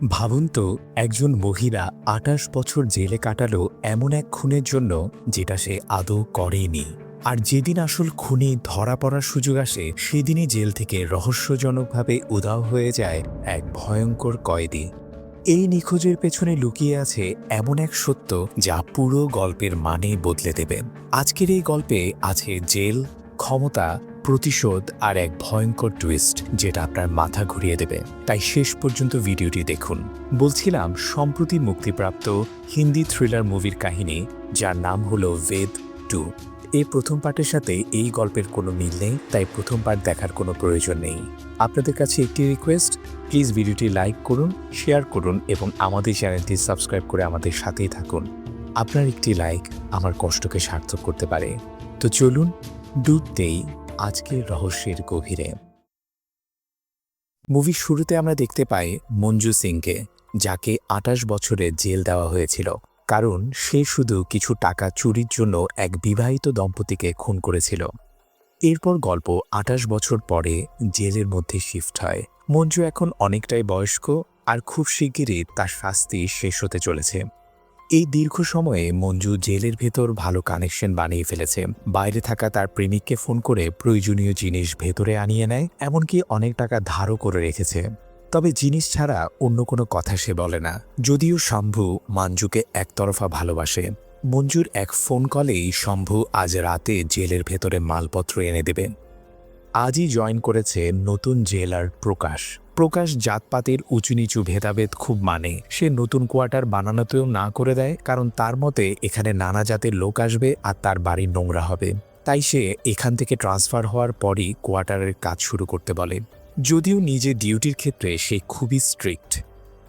ভাবুন তো, একজন মহিলা ২৮ বছর জেলে কাটালো এমন এক খুনের জন্য যেটা সে আদৌ করেনি। আর যেদিন আসল খুনি ধরা পড়ার সুযোগ আসে সেদিনই জেল থেকে রহস্যজনকভাবে উধাও হয়ে যায় এক ভয়ঙ্কর কয়েদি। এই নিখোঁজের পেছনে লুকিয়ে আছে এমন এক সত্য যা পুরো গল্পের মানে বদলে দেবে। আজকের এই গল্পে আছে জেল, ক্ষমতা, প্রতিশোধ আর এক ভয়ঙ্কর টুইস্ট যেটা আপনার মাথা ঘুরিয়ে দেবে। তাই শেষ পর্যন্ত ভিডিওটি দেখুন। বলছিলাম, সম্প্রতি মুক্তিপ্রাপ্ত হিন্দি থ্রিলার মুভির কাহিনী, যার নাম হলো ভেদ 2। এই প্রথম পার্টের সাথে এই গল্পের কোনো মিল নেই, তাই প্রথম পার্ট দেখার কোনো প্রয়োজন নেই। আপনাদের কাছে একটি রিকোয়েস্ট, প্লিজ ভিডিওটি লাইক করুন, শেয়ার করুন এবং আমাদের চ্যানেলটি সাবস্ক্রাইব করে আমাদের সাথেই থাকুন। আপনার একটি লাইক আমার কষ্টকে সার্থক করতে পারে। তো চলুন ডুবতেই আজকের রহস্যের গভীরে। মুভির শুরুতে আমরা দেখতে পাই মঞ্জু সিংকে, যাকে ২৮ বছরের জেল দেওয়া হয়েছিল, কারণ সে শুধু কিছু টাকা চুরির জন্য এক বিবাহিত দম্পতিকে খুন করেছিল। এরপর গল্প ২৮ বছর পরে জেলের মধ্যে শিফট হয়। মঞ্জু এখন অনেকটাই বয়স্ক আর খুব শিগগিরই তার শাস্তি শেষ হতে চলেছে। এই দীর্ঘ সময়ে মঞ্জু জেলের ভেতর ভালো কানেকশন বানিয়ে ফেলেছে। বাইরে থাকা তার প্রেমিককে ফোন করে প্রয়োজনীয় জিনিস ভেতরে আনিয়ে নেয়, এমনকি অনেক টাকা ধারও করে রেখেছে। তবে জিনিস ছাড়া অন্য কোনো কথা সে বলে না। যদিও শম্ভু মঞ্জুকে একতরফা ভালোবাসে। মঞ্জুর এক ফোন কলেই শম্ভু আজ রাতে জেলের ভেতরে মালপত্র এনে দেবে। আজই জয়েন করেছে নতুন জেলার প্রকাশ। প্রকাশ জাতপাতের উঁচু নিচু ভেদাভেদ খুব মানে। সে নতুন কোয়ার্টার বানানোতেও না করে দেয়, কারণ তার মতে এখানে নানা জাতের লোক আসবে আর তার বাড়ি নোংরা হবে। তাই সে এখান থেকে ট্রান্সফার হওয়ার পরই কোয়ার্টারের কাজ শুরু করতে বলে। যদিও নিজের ডিউটির ক্ষেত্রে সে খুবই স্ট্রিক্ট।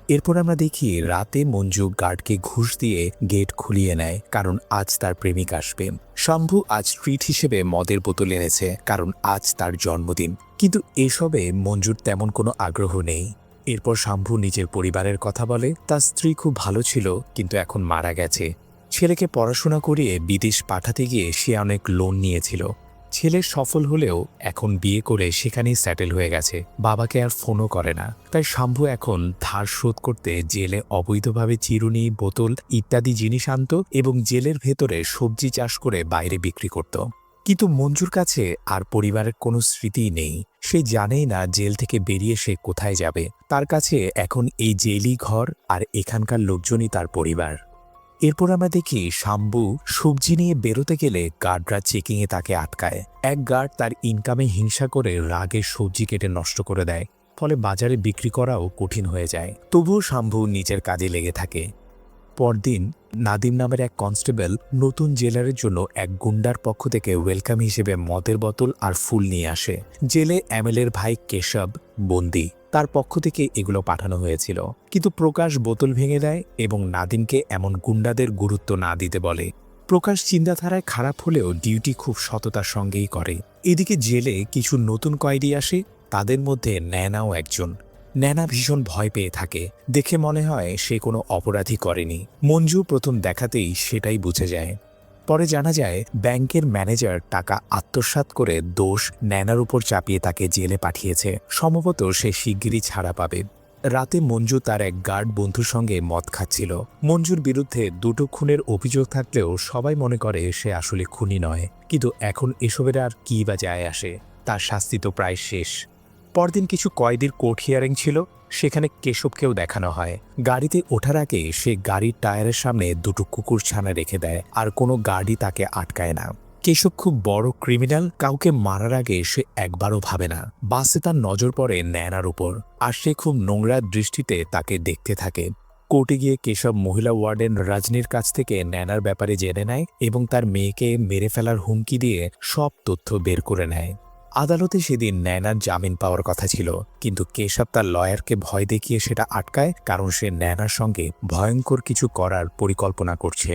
এরপর আমরা দেখি রাতে মঞ্জু গার্ডকে ঘুষ দিয়ে গেট খুলিয়ে নেয়, কারণ আজ তার প্রেমিক আসবে। শম্ভু আজ ট্রিট হিসেবে মদের বোতল এনেছে, কারণ আজ তার জন্মদিন। কিন্তু এসবে মঞ্জুর তেমন কোনো আগ্রহ নেই। এরপর শম্ভু নিজের পরিবারের কথা বলে। তার স্ত্রী খুব ভালো ছিল, কিন্তু এখন মারা গেছে। ছেলেকে পড়াশোনা করিয়ে বিদেশ পাঠাতে গিয়ে সে অনেক লোন নিয়েছিল। ছেলে সফল হলেও এখন বিয়ে করে সেখানেই সেটেল হয়ে গেছে। বাবাকে আর ফোনও করে না। তাই শম্ভু এখন ধার শোধ করতে জেলে অবৈধভাবে চিরুনি, বোতল ইত্যাদি জিনিস আনত এবং জেলের ভেতরে সবজি চাষ করে বাইরে বিক্রি করত। কিন্তু মঞ্জুর কাছে আর পরিবারের কোনো স্মৃতিই নেই। সে জানেই না জেল থেকে বেরিয়ে সে কোথায় যাবে। তার কাছে এখন এই জেলই ঘর, আর এখানকার লোকজনই তার পরিবার। এরপর আমরা দেখি শম্ভু সবজি নিয়ে বেরোতে গেলে গার্ডরা চেকিংয়ে তাকে আটকায়। এক গার্ড তার ইনকামে হিংসা করে রাগে সবজি কেটে নষ্ট করে দেয়, ফলে বাজারে বিক্রি করাও কঠিন হয়ে যায়। তবুও শম্ভু নিজের কাজে লেগে থাকে। পরদিন নাদিম নামের এক কনস্টেবল নতুন জেলারের জন্য এক গুন্ডার পক্ষ থেকে ওয়েলকাম হিসেবে মদের বোতল আর ফুল নিয়ে আসে। জেলে এমএলএর ভাই কেশব বন্দি, তার পক্ষ থেকে এগুলো পাঠানো হয়েছিল। কিন্তু প্রকাশ বোতল ভেঙে দেয় এবং নাদিমকে এমন গুন্ডাদের গুরুত্ব না দিতে বলে। প্রকাশ চিন্তাধারায় খারাপ হলেও ডিউটি খুব সততার সঙ্গেই করে। এদিকে জেলে কিছু নতুন কয়েদি আসে, তাদের মধ্যে ন্যানাও একজন। ন্যানা ভীষণ ভয় পেয়ে থাকে। দেখে মনে হয় সে কোনো অপরাধী করেনি। মঞ্জু প্রথম দেখাতেই সেটাই বুঝে যায়। পরে জানা যায় ব্যাংকের ম্যানেজার টাকা আত্মসাৎ করে দোষ ন্যানার উপর চাপিয়ে তাকে জেলে পাঠিয়েছে। সম্ভবত সে শিগগিরই ছাড়া পাবে। রাতে মঞ্জু তার এক গার্ড বন্ধুর সঙ্গে মদ খাচ্ছিল। মঞ্জুর বিরুদ্ধে দুটো খুনের অভিযোগ থাকলেও সবাই মনে করে সে আসলে খুনি নয়। কিন্তু এখন এসবের আর কী বা যায় আসে, তার শাস্তি তো প্রায় শেষ। পরদিন কিছু কয়েদির কোর্ট হিয়ারিং ছিল, সেখানে কেশবকেও দেখানো হয়। গাড়িতে ওঠার আগে সে গাড়ির টায়ারের সামনে দুটো কুকুর ছানা রেখে দেয়, আর কোনো গাড়ি তাকে আটকায় না। কেশব খুব বড় ক্রিমিনাল, কাউকে মারার আগে সে একবারও ভাবে না। বাসে তার নজর পড়ে ন্যানার উপর, আর সে খুব নোংরা দৃষ্টিতে তাকে দেখতে থাকে। কোর্টে গিয়ে কেশব মহিলা ওয়ার্ডেন রজনীর কাছ থেকে ন্যানার ব্যাপারে জেনে নেয় এবং তার মেয়েকে মেরে ফেলার হুমকি দিয়ে সব তথ্য বের করে নেয়। আদালতে সেদিন ন্যানার জামিন পাওয়ার কথা ছিল, কিন্তু কেশব তার লয়ারকে ভয় দেখিয়ে সেটা আটকায়, কারণ সে ন্যানার সঙ্গে ভয়ঙ্কর কিছু করার পরিকল্পনা করছে।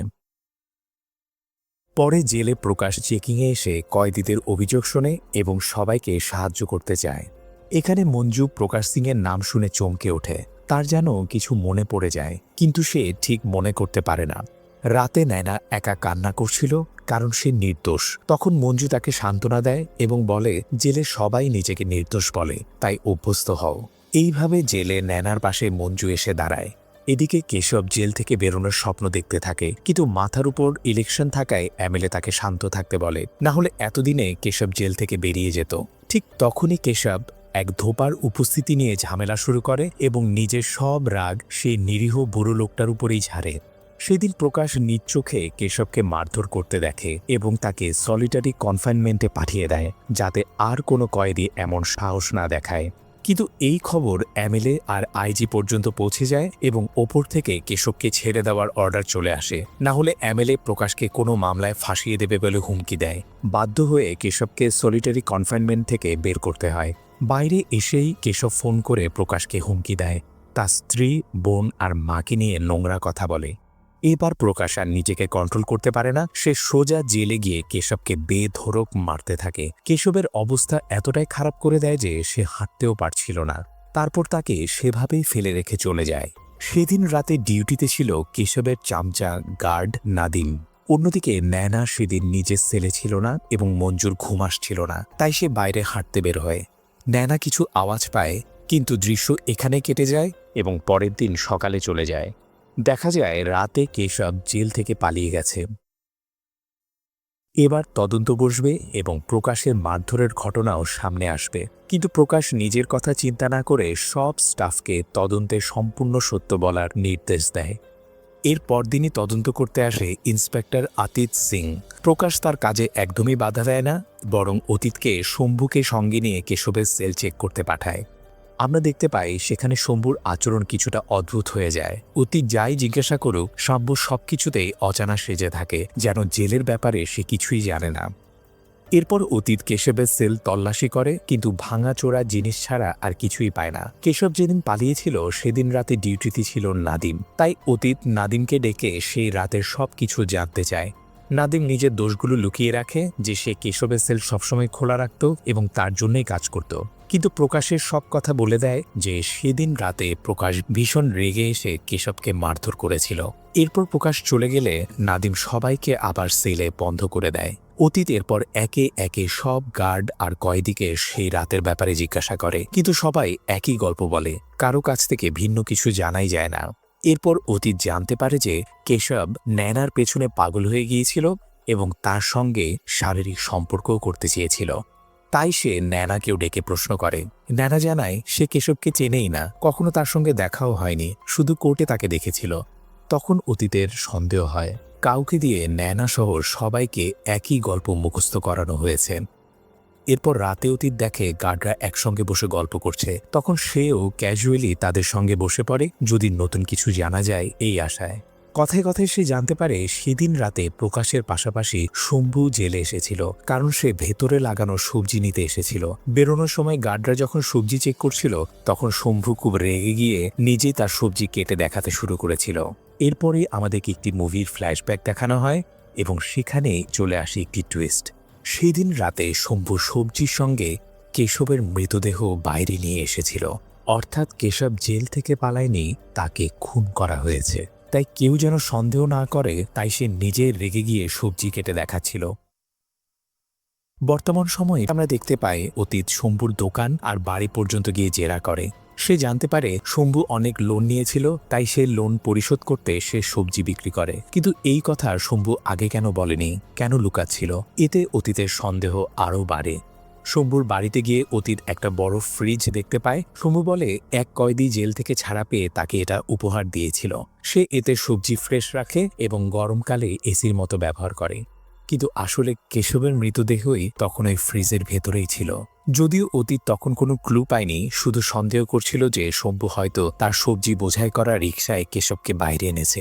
পরে জেলে প্রকাশ চেকিংয়ে এসে কয়েদিদের অভিযোগ শোনে এবং সবাইকে সাহায্য করতে চায়। এখানে মঞ্জু প্রকাশ সিংয়ের নাম শুনে চমকে ওঠে। তার যেন কিছু মনে পড়ে যায়, কিন্তু সে ঠিক মনে করতে পারে না। রাতে ন্যানা একা কান্না করছিল, কারণ সে নির্দোষ। তখন মঞ্জু তাকে সান্ত্বনা দেয় এবং বলে, জেলে সবাই নিজেকে নির্দোষ বলে, তাই অভ্যস্ত হও। এইভাবে জেলে ন্যানার পাশে মঞ্জু এসে দাঁড়ায়। এদিকে কেশব জেল থেকে বেরোনোর স্বপ্ন দেখতে থাকে, কিন্তু মাথার উপর ইলেকশন থাকায় এমএলএ তাকে শান্ত থাকতে বলে, না হলে এতদিনে কেশব জেল থেকে বেরিয়ে যেত। ঠিক তখনই কেশব এক ধোপার উপস্থিতি নিয়ে ঝামেলা শুরু করে এবং নিজের সব রাগ সেই নিরীহ বুড়ো লোকটার উপরেই ঝাড়ে। সেদিন প্রকাশ নিজ চোখে কেশবকে মারধর করতে দেখে এবং তাকে সলিটারি কনফাইনমেন্টে পাঠিয়ে দেয়, যাতে আর কোনো কয়েদি এমন সাহস না দেখায়। কিন্তু এই খবর এমএলএ আর আইজি পর্যন্ত পৌঁছে যায় এবং ওপর থেকে কেশবকে ছেড়ে দেওয়ার অর্ডার চলে আসে, না হলে এমএলএ প্রকাশকে কোনো মামলায় ফাঁসিয়ে দেবে বলে হুমকি দেয়। বাধ্য হয়ে কেশবকে সলিটারি কনফাইনমেন্ট থেকে বের করতে হয়। বাইরে এসেই কেশব ফোন করে প্রকাশকে হুমকি দেয়, তার স্ত্রী, বোন আর মাকে নিয়ে নোংরা কথা বলে। এবার প্রকাশ আর নিজেকে কন্ট্রোল করতে পারে না, সে সোজা জেলে গিয়ে কেশবকে বেধড়ক মারতে থাকে। কেশবের অবস্থা এতটাই খারাপ করে দেয় যে সে হাঁটতেও পারছিল না। তারপর তাকে সেভাবেই ফেলে রেখে চলে যায়। সেদিন রাতে ডিউটিতে ছিল কেশবের চামচা গার্ড নাদিম। অন্যদিকে ন্যানা সেদিন নিজের সেলে ছিল না এবং মঞ্জুর ঘুম আসছিল না, তাই সে বাইরে হাঁটতে বের হয়। ন্যানা কিছু আওয়াজ পায়, কিন্তু দৃশ্য এখানে কেটে যায় এবং পরের দিন সকালে চলে যায়। দেখা যায় রাতে কেশব জেল থেকে পালিয়ে গেছে। এবার তদন্ত বসবে এবং প্রকাশের মারধরের ঘটনাও সামনে আসবে, কিন্তু প্রকাশ নিজের কথা চিন্তা না করে সব স্টাফকে তদন্তে সম্পূর্ণ সত্য বলার নির্দেশ দেয়। এর পরদিনই তদন্ত করতে আসে ইন্সপেক্টর আতিত সিং। প্রকাশ তার কাজে একদমই বাধা দেয় না, বরং অতীতকে শম্ভুকে সঙ্গে নিয়ে কেশবের সেল চেক করতে পাঠায়। আমরা দেখতে পাই সেখানে শম্ভুর আচরণ কিছুটা অদ্ভুত হয়ে যায়। অতীত যাই জিজ্ঞাসা করুক, শম্ভু সবকিছুতেই অজানা সেজে থাকে, যেন জেলের ব্যাপারে সে কিছুই জানে না। এরপর অতীত কেশবের সেল তল্লাশি করে, কিন্তু ভাঙাচোরা জিনিস ছাড়া আর কিছুই পায় না। কেশব যেদিন পালিয়েছিল সেদিন রাতে ডিউটিতে ছিল নাদিম, তাই অতীত নাদিমকে ডেকে সেই রাতের সব কিছু জানতে চায়। নাদিম নিজের দোষগুলো লুকিয়ে রাখে, যে সে কেশবের সেল সবসময় খোলা রাখত এবং তার জন্যই কাজ করত। কিন্তু প্রকাশের সব কথা বলে দেয় যে সেদিন রাতে প্রকাশ ভীষণ রেগে এসে কেশবকে মারধর করেছিল। এরপর প্রকাশ চলে গেলে নাদিম সবাইকে আবার সেলে বন্ধ করে দেয়। অতীত এরপর একে একে সব গার্ড আর কয়েদিকে সেই রাতের ব্যাপারে জিজ্ঞাসা করে, কিন্তু সবাই একই গল্প বলে, কারো কাছ থেকে ভিন্ন কিছু জানাই যায় না। এরপর অতীত জানতে পারে যে কেশব ন্যানার পেছনে পাগল হয়ে গিয়েছিল এবং তার সঙ্গে শারীরিক সম্পর্কও করতে চেয়েছিল। তাই সে ন্যানাকেও ডেকে প্রশ্ন করে। ন্যানা জানায় সে কেশবকে চেনেই না, কখনো তার সঙ্গে দেখাও হয়নি, শুধু কোর্টে তাকে দেখেছিল। তখন অতীতের সন্দেহ হয়, কাউকে দিয়ে ন্যানা সহ সবাইকে একই গল্প মুখস্থ করানো হয়েছে। এরপর রাতে অতীত দেখে গার্ডরা একসঙ্গে বসে গল্প করছে, তখন সেও ক্যাজুয়ালি তাদের সঙ্গে বসে পড়ে, যদি নতুন কিছু জানা যায় এই আশায়। কথায় কথায় সে জানতে পারে সেদিন রাতে প্রকাশের পাশাপাশি শম্ভু জেলে এসেছিল, কারণ সে ভেতরে লাগানো সবজি নিতে এসেছিল। বেরোনোর সময় গার্ডরা যখন সবজি চেক করছিল, তখন শম্ভু খুব রেগে গিয়ে নিজেই তার সবজি কেটে দেখাতে শুরু করেছিল। এরপরে আমাদেরকে একটি মুভির ফ্ল্যাশব্যাক দেখানো হয় এবং সেখানেই চলে আসে একটি টুইস্ট। সেদিন রাতে শম্ভু সবজির সঙ্গে কেশবের মৃতদেহ বাইরে নিয়ে এসেছিল, অর্থাৎ কেশব জেল থেকে পালায়নি, তাকে খুন করা হয়েছে। তাই কেউ যেন সন্দেহ না করে, তাই সে নিজে রেগে গিয়ে সবজি কেটে দেখাচ্ছিল। বর্তমান সময়ে আমরা দেখতে পাই অতীত শম্ভুর দোকান আর বাড়ি পর্যন্ত গিয়ে জেরা করে। সে জানতে পারে শম্ভু অনেক লোন নিয়েছিল, তাই সে লোন পরিশোধ করতে সে সবজি বিক্রি করে। কিন্তু এই কথা শম্ভু আগে কেন বলেনি, কেন লুকাচ্ছিল? এতে অতীতের সন্দেহ আরও বাড়ে। শম্ভুর বাড়িতে গিয়ে অতীত একটা বড় ফ্রিজ দেখতে পায়। শম্ভু বলে এক কয়েদি জেল থেকে ছাড়া পেয়ে তাকে এটা উপহার দিয়েছিল। সে এতে সবজি ফ্রেশ রাখে এবং গরমকালে এসির মতো ব্যবহার করে। কিন্তু আসলে কেশবের মৃতদেহই তখন ওই ফ্রিজের ভেতরেই ছিল। যদিও অতীত তখন কোনো ক্লু পায়নি, শুধু সন্দেহ করছিল যে শম্ভু হয়তো তার সবজি বোঝাই করা রিকশায় কেশবকে বাইরে এনেছে।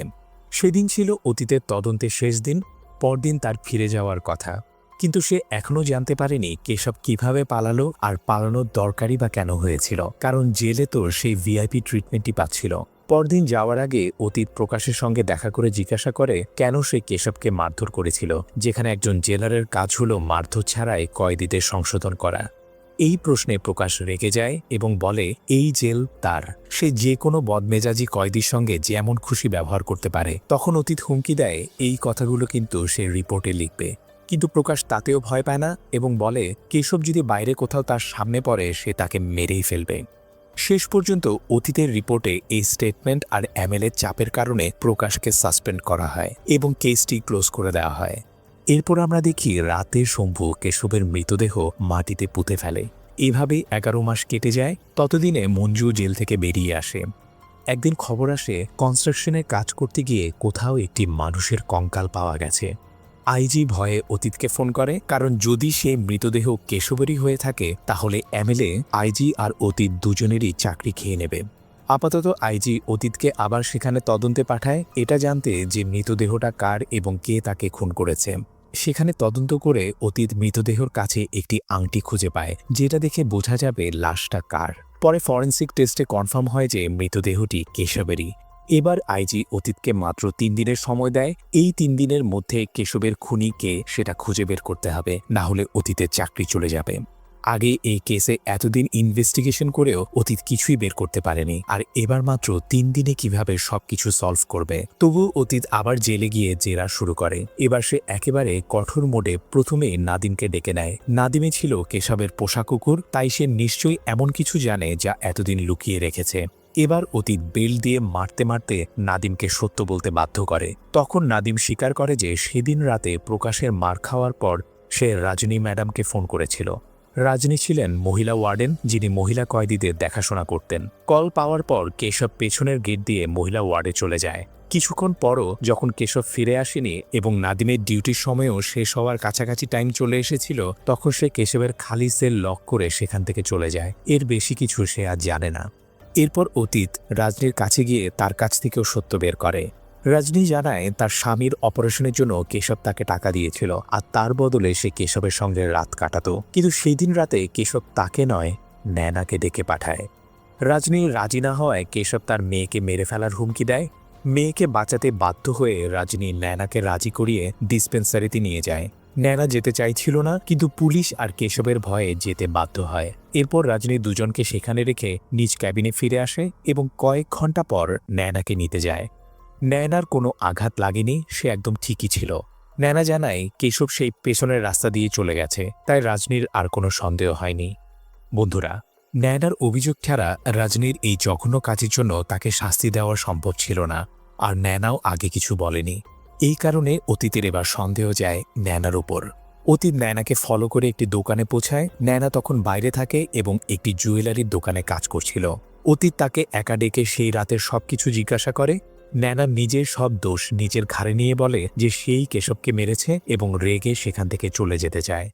সেদিন ছিল অতীতের তদন্তের শেষ দিন, পরদিন তার ফিরে যাওয়ার কথা। কিন্তু সে এখনও জানতে পারেনি কেশব কিভাবে পালালো আর পালানোর দরকারই বা কেন হয়েছিল, কারণ জেলে তো সেই ভিআইপি ট্রিটমেন্টই পাচ্ছিল। পরদিন যাওয়ার আগে অতীত প্রকাশের সঙ্গে দেখা করে জিজ্ঞাসা করে কেন সে কেশবকে মারধর করেছিল, যেখানে একজন জেলারের কাজ হলো মারধর ছাড়াই কয়েদিদের সংশোধন করা। এই প্রশ্নে প্রকাশ রেগে যায় এবং বলে এই জেল তার, সে যে কোনো বদমেজাজি কয়েদির সঙ্গে যেমন খুশি ব্যবহার করতে পারে। তখন অতীত হুমকি দেয় এই কথাগুলো কিন্তু সে রিপোর্টে লিখবে। কিন্তু প্রকাশ তাতেও ভয় পায় না এবং বলে কেশব যদি বাইরে কোথাও তার সামনে পড়ে সে তাকে মেরেই ফেলবে। শেষ পর্যন্ত অতীতের রিপোর্টে এই স্টেটমেন্ট আর এমএলএর চাপের কারণে প্রকাশকে সাসপেন্ড করা হয় এবং কেসটি ক্লোজ করে দেওয়া হয়। এরপর আমরা দেখি রাতে শম্ভু কেশবের মৃতদেহ মাটিতে পুঁতে ফেলে। এভাবে 11 মাস কেটে যায়। ততদিনে মঞ্জু জেল থেকে বেরিয়ে আসে। একদিন খবর আসে কনস্ট্রাকশনের কাজ করতে গিয়ে কোথাও একটি মানুষের কঙ্কাল পাওয়া গেছে। আইজি ভয়ে অতীতকে ফোন করে, কারণ যদি সে মৃতদেহ কেশবেরই হয়ে থাকে তাহলে এমএলএ, আইজি আর অতীত দুজনেরই চাকরি খেয়ে নেবে। আপাতত আইজি অতীতকে আবার সেখানে তদন্তে পাঠায়, এটা জানতে যে মৃতদেহটা কার এবং কে তাকে খুন করেছে। সেখানে তদন্ত করে অতীত মৃতদেহর কাছে একটি আংটি খুঁজে পায়, যেটা দেখে বোঝা যাবে লাশটা কার। পরে ফরেনসিক টেস্টে কনফার্ম হয় যে মৃতদেহটি কেশবেরই। এবার আইজি অতীতকে মাত্র 3 দিনের সময় দেয়। এই 3 দিনের মধ্যে কেশবের খুনি কে সেটা খুঁজে বের করতে হবে, না হলে অতীতের চাকরি চলে যাবে। আগে এই কেসে এতদিন ইনভেস্টিগেশন করেও অতীত কিছুই বের করতে পারেনি, আর এবার মাত্র 3 দিনে কিভাবে সবকিছু সলভ করবে। তবু অতীত আবার জেলে গিয়ে জেরা শুরু করে। এবার সে একেবারে কঠোর মোডে প্রথমে নাদিমকে ডেকে নেয়। নাদিমে ছিল কেশবের পোষা কুকুর, তাই সে নিশ্চয়ই এমন কিছু জানে যা এতদিন লুকিয়ে রেখেছে। এবার অতীত বেল দিয়ে মারতে মারতে নাদিমকে সত্য বলতে বাধ্য করে। তখন নাদিম স্বীকার করে যে সেদিন রাতে প্রকাশের মার খাওয়ার পর সে রাজনী ম্যাডামকে ফোন করেছিল। রাজনী ছিলেন মহিলা ওয়ার্ডেন, যিনি মহিলা কয়েদিদের দেখাশোনা করতেন। কল পাওয়ার পর কেশব পেছনের গেট দিয়ে মহিলা ওয়ার্ডে চলে যায়। কিছুক্ষণ পরও যখন কেশব ফিরে আসেনি এবং নাদিমের ডিউটির সময়ও শেষ হওয়ার কাছাকাছি টাইম চলে এসেছিল, তখন সে কেশবের খালি সেল লক করে সেখান থেকে চলে যায়। এর বেশি কিছু সে আর জানে না। এরপর অতীত রাজনীর কাছে গিয়ে তার কাছ থেকেও সত্য বের করে। রাজনী জানায় তার স্বামীর অপারেশনের জন্য কেশব তাকে টাকা দিয়েছিল, আর তার বদলে সে কেশবের সঙ্গে রাত কাটাতো। কিন্তু সেই দিন রাতে কেশব তাকে নয়, ন্যানাকে ডেকে পাঠায়। রাজনী রাজি না হওয়ায় কেশব তার মেয়েকে মেরে ফেলার হুমকি দেয়। মেয়েকে বাঁচাতে বাধ্য হয়ে রাজনী ন্যানাকে রাজি করিয়ে ডিসপেন্সারিতে নিয়ে যায়। ন্যানা যেতে চাইছিল না, কিন্তু পুলিশ আর কেশবের ভয়ে যেতে বাধ্য হয়। এরপর রাজনী দুজনকে সেখানে রেখে নিজ ক্যাবিনে ফিরে আসে এবং কয়েক ঘন্টা পর ন্যানাকে নিতে যায়। ন্যানার কোনো আঘাত লাগেনি, সে একদম ঠিকই ছিল। ন্যানা জানায় কেশব সেই পেছনের রাস্তা দিয়ে চলে গেছে, তাই রাজনীর আর কোনো সন্দেহ হয়নি। বন্ধুরা, ন্যানার অভিযোগ ছাড়া রাজনীর এই জঘন্য কাজের জন্য তাকে শাস্তি দেওয়া সম্ভব ছিল না, আর ন্যানাও আগে কিছু বলেনি। এই কারণে অতীতের এবার সন্দেহ যায় ন্যানার উপর। অতীত ন্যানাকে ফলো করে একটি দোকানে পৌঁছায়। ন্যানা তখন বাইরে থাকে এবং একটি জুয়েলারির দোকানে কাজ করছিল। অতীত তাকে একা ডেকে সেই রাতের সবকিছু জিজ্ঞাসা করে। ন্যানা নিজের সব দোষ নিজের ঘাড়ে নিয়ে বলে যে সেই কেশবকে মেরেছে এবং রেগে সেখান থেকে চলে যেতে চায়।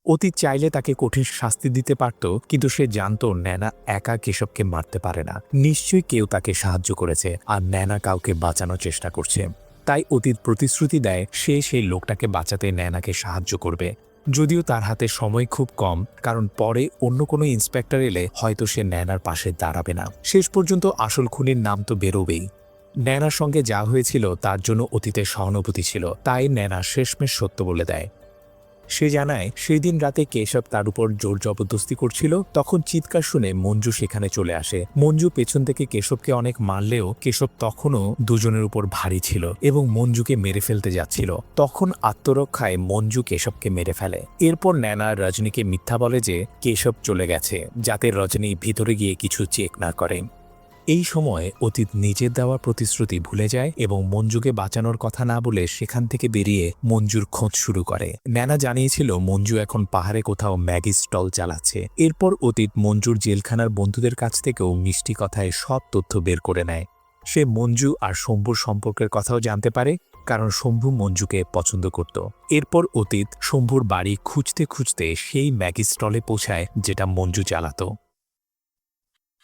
অতীত চাইলে তাকে কঠিন শাস্তি দিতে পারত, কিন্তু সে জানত ন্যানা একা কেশবকে মারতে পারে না। নিশ্চয়ই কেউ তাকে সাহায্য করেছে, আর ন্যানা কাউকে বাঁচানোর চেষ্টা করছে। তাই অতীত প্রতিশ্রুতি দেয় সে সেই লোকটাকে বাঁচাতে ন্যানাকে সাহায্য করবে। যদিও তার হাতে সময় খুব কম, কারণ পরে অন্য কোনো ইন্সপেক্টর এলে হয়তো সে ন্যানার পাশে দাঁড়াবে না। শেষ পর্যন্ত আসল খুনির নাম তো বেরোবেই। ন্যানার সঙ্গে যা হয়েছিল তার জন্য অতীতের সহানুভূতি ছিল, তাই ন্যানা শেষমেশ সত্য বলে দেয়। সে জানায় সেই দিন রাতে কেশব তার উপর জোর জবরদস্তি করছিল। তখন চিৎকার শুনে মঞ্জু সেখানে চলে আসে। মঞ্জু পেছন থেকে কেশবকে অনেক মারলেও কেশব তখনও দুজনের উপর ভারী ছিল এবং মঞ্জুকে মেরে ফেলতে যাচ্ছিল। তখন আত্মরক্ষায় মঞ্জু কেশবকে মেরে ফেলে। এরপর ন্যানা রজনীকে মিথ্যা বলে যে কেশব চলে গেছে, যাতে রজনী ভিতরে গিয়ে কিছু চেক না করে। এই সময় অতীত নিজের দেওয়া প্রতিশ্রুতি ভুলে যায় এবং মঞ্জুকে বাঁচানোর কথা না বলে সেখান থেকে বেরিয়ে মঞ্জুর খোঁজ শুরু করে। ন্যানা জানিয়েছিল মঞ্জু এখন পাহাড়ে কোথাও ম্যাগি স্টল চালাচ্ছে। এরপর অতীত মঞ্জুর জেলখানার বন্ধুদের কাছ থেকেও মিষ্টি কথায় সব তথ্য বের করে নেয়। সে মঞ্জু আর শম্ভুর সম্পর্কের কথাও জানতে পারে, কারণ শম্ভু মঞ্জুকে পছন্দ করত। এরপর অতীত শম্ভুর বাড়ি খুঁজতে খুঁজতে সেই ম্যাগি স্টলে পৌঁছায় যেটা মঞ্জু চালাত।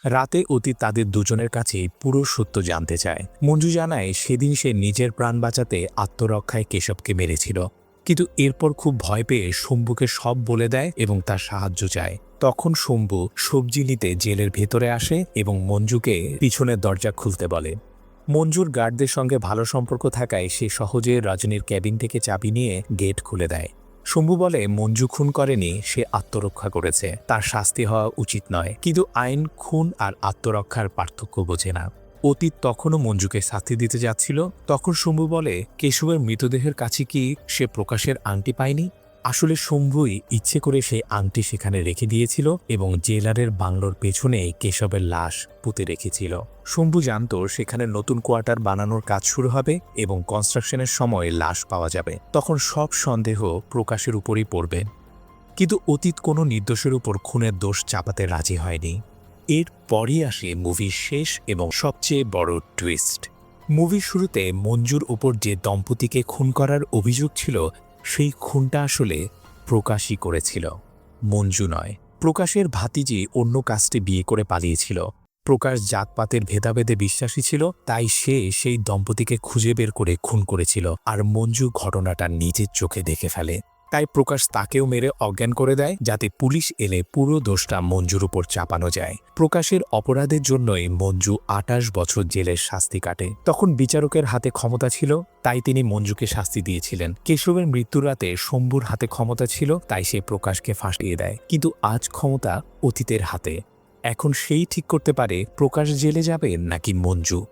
রাতে অতীত তাদের দুজনের কাছেই পুরো সত্য জানতে চায়। মঞ্জু জানায় সেদিন সে নিজের প্রাণ বাঁচাতে আত্মরক্ষায় কেশবকে মেরেছিল, কিন্তু এরপর খুব ভয় পেয়ে শম্ভুকে সব বলে দেয় এবং তার সাহায্য চায়। তখন শম্ভু সবজি নিতে জেলের ভেতরে আসে এবং মঞ্জুকে পিছনের দরজা খুলতে বলে। মঞ্জুর গার্ডদের সঙ্গে ভালো সম্পর্ক থাকায় সে সহজে রজনীর ক্যাবিন থেকে চাবি নিয়ে গেট খুলে দেয়। শম্ভু বলে মঞ্জু খুন করেনি, সে আত্মরক্ষা করেছে, তার শাস্তি হওয়া উচিত নয়। কিন্তু আইন খুন আর আত্মরক্ষার পার্থক্য বোঝে না। অতীত তখনও মঞ্জুকে শাস্তি দিতে যাচ্ছিল। তখন শম্ভু বলে কেশবের মৃতদেহের কাছে কি সে প্রকাশের আংটি পায়নি? আসলে শম্ভুই ইচ্ছে করে সেই আংটি সেখানে রেখে দিয়েছিল এবং জেলারের বাংলোর পেছনে কেশবের লাশ পুঁতে রেখেছিল। শম্ভু জানত সেখানে নতুন কোয়ার্টার বানানোর কাজ শুরু হবে এবং কনস্ট্রাকশনের সময় লাশ পাওয়া যাবে। তখন সব সন্দেহ প্রকাশের উপরই পড়বে। কিন্তু অতীত কোনো নির্দোষের উপর খুনের দোষ চাপাতে রাজি হয়নি। এরপরই আসে মুভির শেষ এবং সবচেয়ে বড় টুইস্ট। মুভির শুরুতে মঞ্জুর ওপর যে দম্পতিকে খুন করার অভিযোগ ছিল, সেই খুনটা আসলে প্রকাশই করেছিল, মঞ্জু নয়। প্রকাশের ভাতিজি অন্য কাস্টে বিয়ে করে পালিয়েছিল। প্রকাশ জাতপাতের ভেদাভেদে বিশ্বাসী ছিল, তাই সে সেই দম্পতিকে খুঁজে বের করে খুন করেছিল, আর মঞ্জু ঘটনাটা নিজের চোখে দেখে ফেলে। তাই প্রকাশ তাকেও মেরে অজ্ঞান করে দেয়, যাতে পুলিশ এলে পুরো দোষটা মঞ্জুর উপর চাপানো যায়। প্রকাশের অপরাধের জন্যই মঞ্জু 28 বছর জেলের শাস্তি কাটে। তখন বিচারকের হাতে ক্ষমতা ছিল, তাই তিনি মঞ্জুকে শাস্তি দিয়েছিলেন। কেশবের মৃত্যুর রাতে শম্ভুর হাতে ক্ষমতা ছিল, তাই সে প্রকাশকে ফাঁসিয়ে দেয়। কিন্তু আজ ক্ষমতা অতীতের হাতে। এখন সেই ঠিক করতে পারে প্রকাশ জেলে যাবে নাকি মঞ্জু।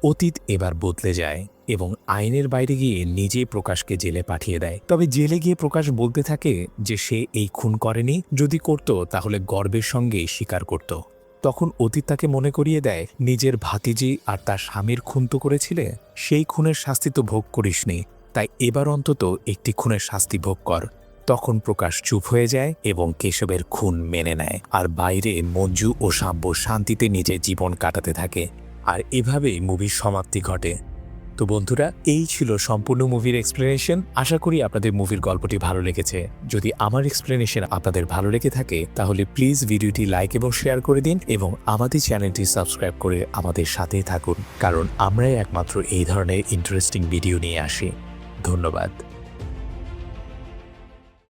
অতীত এবার বদলে যায় এবং আইনের বাইরে গিয়ে নিজেই প্রকাশকে জেলে পাঠিয়ে দেয়। তবে জেলে গিয়ে প্রকাশ বলতে থাকে যে সে এই খুন করেনি, যদি করত তাহলে গর্বের সঙ্গে স্বীকার করত। তখন অতীত তাকে মনে করিয়ে দেয়, নিজের ভাতিজি আর তার স্বামীর খুন তো করেছিলে, সেই খুনের শাস্তি তো ভোগ করিসনি, তাই এবার অন্তত একটি খুনের শাস্তি ভোগ কর। তখন প্রকাশ চুপ হয়ে যায় এবং কেশবের খুন মেনে নেয়, আর বাইরে মঞ্জু ও সাব্য শান্তিতে নিজের জীবন কাটাতে থাকে। আর এভাবেই মুভির সমাপ্তি ঘটে। তো বন্ধুরা, এই ছিল সম্পূর্ণ মুভির এক্সপ্লেনেশন। আশা করি আপনাদের মুভির গল্পটি ভালো লেগেছে। যদি আমার এক্সপ্লেনেশন আপনাদের ভালো লেগে থাকে তাহলে প্লিজ ভিডিওটি লাইক এবং শেয়ার করে দিন এবং আমাদের চ্যানেলটি সাবস্ক্রাইব করে আমাদের সাথেই থাকুন, কারণ আমরাই একমাত্র এই ধরনের ইন্টারেস্টিং ভিডিও নিয়ে আসি। ধন্যবাদ।